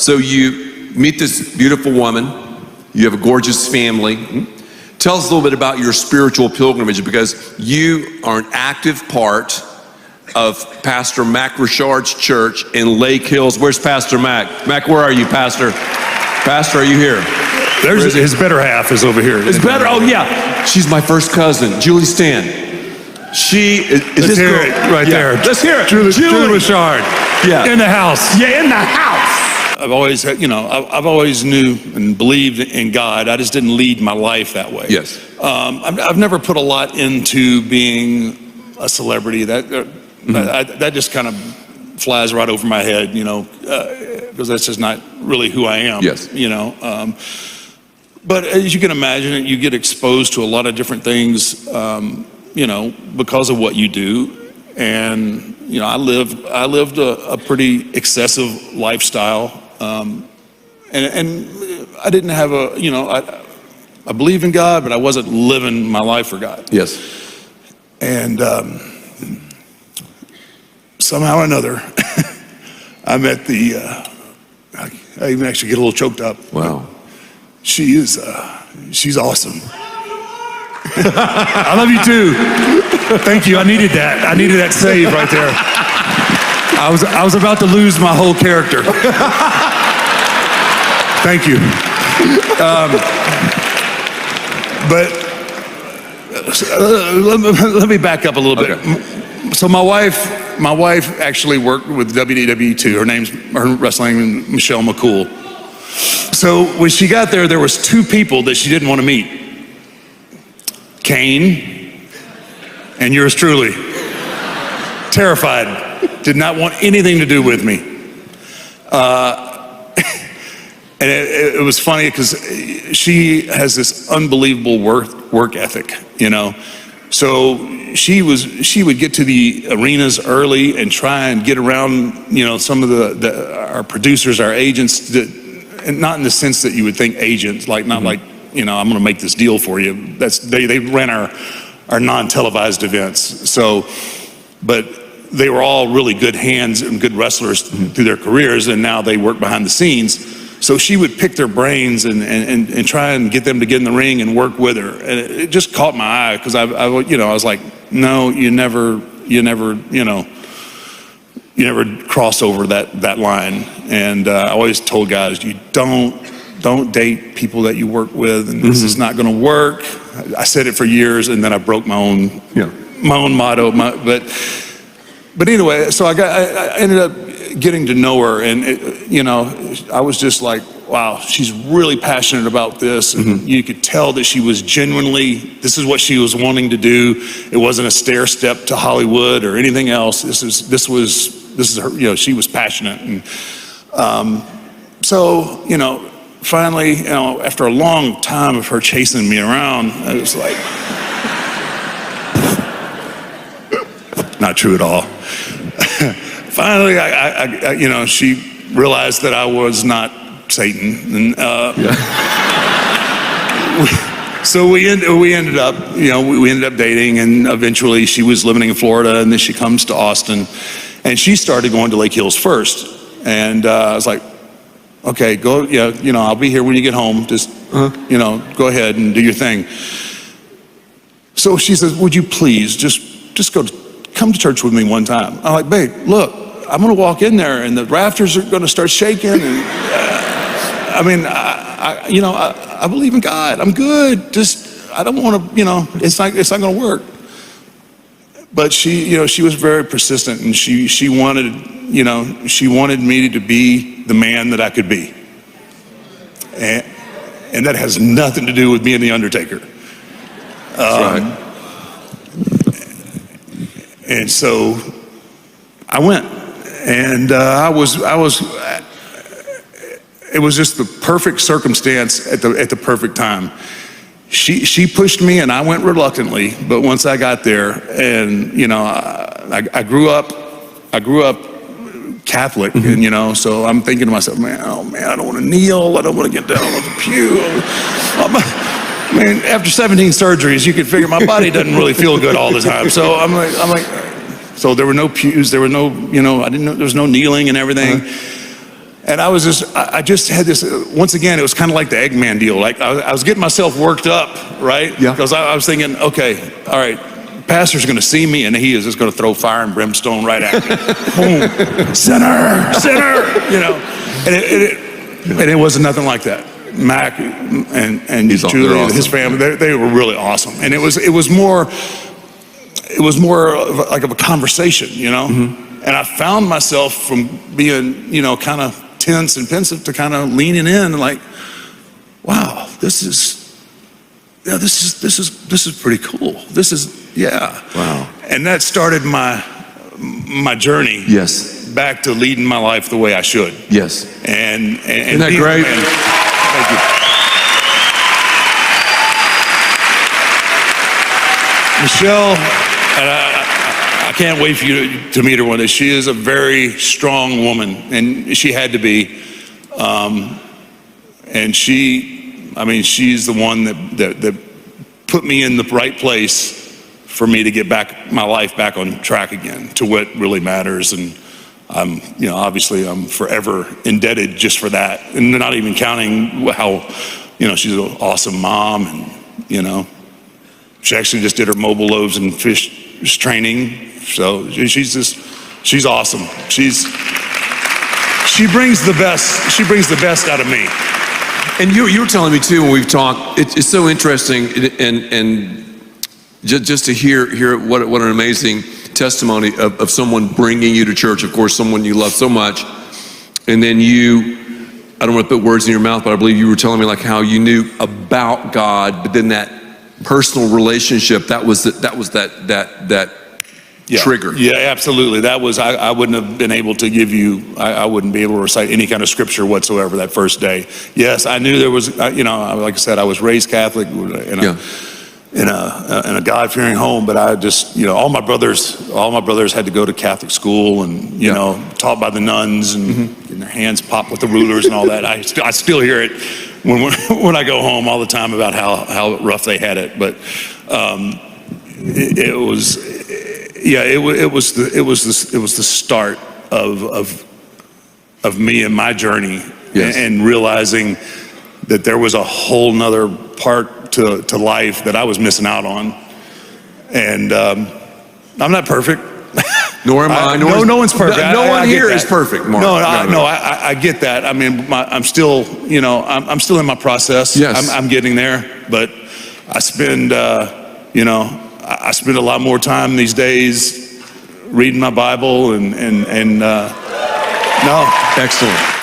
So you meet this beautiful woman. You have a gorgeous family. Tell us a little bit about your spiritual pilgrimage, because you are an active part of Pastor Mac Richard's church in Lake Hills. Where's Pastor Mac? Mac, where are you, Pastor? Pastor, are you here? There's his better half is over here. It's better. Oh yeah, she's my first cousin, Julie Stan. She is. Let's this hear girl, it right there. Let's hear it. Julie Richard. Yeah, in the house. Yeah, in the house. I've always, I've always knew and believed in God. I just didn't lead my life that way. Yes. I've never put a lot into being a celebrity. That just kind of flies right over my head, because that's just not really who I am. Yes. But as you can imagine, you get exposed to a lot of different things, because of what you do. And I lived a pretty excessive lifestyle, and I didn't have I believe in God, but I wasn't living my life for God. Yes. And somehow or another, I met I even actually get a little choked up. Wow. She's awesome. I love you too. Thank you. I needed that save right there. I was about to lose my whole character. Thank you. But let me back up a little bit. So my wife actually worked with WWE too. Her wrestling name, Michelle McCool. So when she got there was two people that she didn't want to meet. Kane and yours truly. Terrified, did not want anything to do with me. And it was funny because she has this unbelievable work ethic, So she would get to the arenas early and try and get around, some of our producers, our agents, and not in the sense that you would think agents, like not like, I'm going to make this deal for you. They ran our non-televised events. So, but they were all really good hands and good wrestlers through their careers, and now they work behind the scenes. So she would pick their brains and try and get them to get in the ring and work with her. And it just caught my eye because I was like, no, you never cross over that line. And I always told guys, you don't date people that you work with, and this is not going to work. I said it for years, and then I broke my own motto. But anyway, so I ended up getting to know her, and I was just like, wow, she's really passionate about this, and you could tell that she was this is what she was wanting to do. It wasn't a stair step to Hollywood or anything else. This is her. She was passionate, and so finally, after a long time of her chasing me around, I was like, not true at all. Finally, she realized that I was not Satan, and so we ended up dating, and eventually she was living in Florida, and then she comes to Austin, and she started going to Lake Hills first, and I was like, okay, go, I'll be here when you get home. Just, go ahead and do your thing. So she says, would you please just come to church with me one time? I'm like, babe, look, I'm going to walk in there and the rafters are going to start shaking. And I believe in God. I'm good. Just, I don't want to, it's not going to work. But she was very persistent, and she wanted me to be the man that I could be. And that has nothing to do with being the Undertaker. That's right. And so I went, and it was just the perfect circumstance at the perfect time. She pushed me, and I went reluctantly, but once I got there, and I grew up Catholic, and so I'm thinking to myself, man, I don't want to kneel, I don't want to get down on the pew. After 17 surgeries, you can figure my body doesn't really feel good all the time. So I'm like, so there were no pews, there were no, I didn't know there was no kneeling and everything. And I just had this, once again, it was kind of like the Eggman deal. Like I was getting myself worked up, right? Yeah. Because I was thinking, okay, all right, pastor's going to see me and he is just going to throw fire and brimstone right at me. Boom, sinner, you know. And it wasn't nothing like that. Mac and Julie and his family, they were really awesome. And it was more like of a conversation, you know. Mm-hmm. And I found myself from being, you know, kind of tense and pensive to kind of leaning in and like, wow, this is pretty cool. Wow. And that started my journey. Yes. Back to leading my life the way I should. Yes. And isn't that great? Thank you. Michelle, I can't wait for you to meet her one day. She is a very strong woman, and she had to be. And she's the one that put me in the right place for me to get my life back on track again to what really matters. And obviously I'm forever indebted just for that, and not even counting how, she's an awesome mom, and, she actually just did her mobile loaves and fish training. So she's awesome. She brings the best out of me. And you were telling me too when we've talked, it's so interesting and just to hear what an amazing testimony of someone bringing you to church, of course, someone you love so much. And then I don't want to put words in your mouth, but I believe you were telling me like how you knew about God, but then that personal relationship, that was that trigger. Yeah, absolutely. That was, I wouldn't have been able to give you, I wouldn't be able to recite any kind of scripture whatsoever that first day. Yes, I knew there was, like I said, I was raised Catholic in a God-fearing home, but I just, all my brothers had to go to Catholic school and, taught by the nuns and getting their hands popped with the rulers and all that. I still hear it when I go home all the time about how rough they had it. But it was the start of me and my journey. Yes. And realizing that there was a whole nother part to life that I was missing out on. And I'm not perfect. Nor am I. No one's perfect. No one here is perfect, Mark. I get that. I mean, I'm still, I'm still in my process. Yes. I'm getting there, but I spend, I spend a lot more time these days reading my Bible and no. Excellent.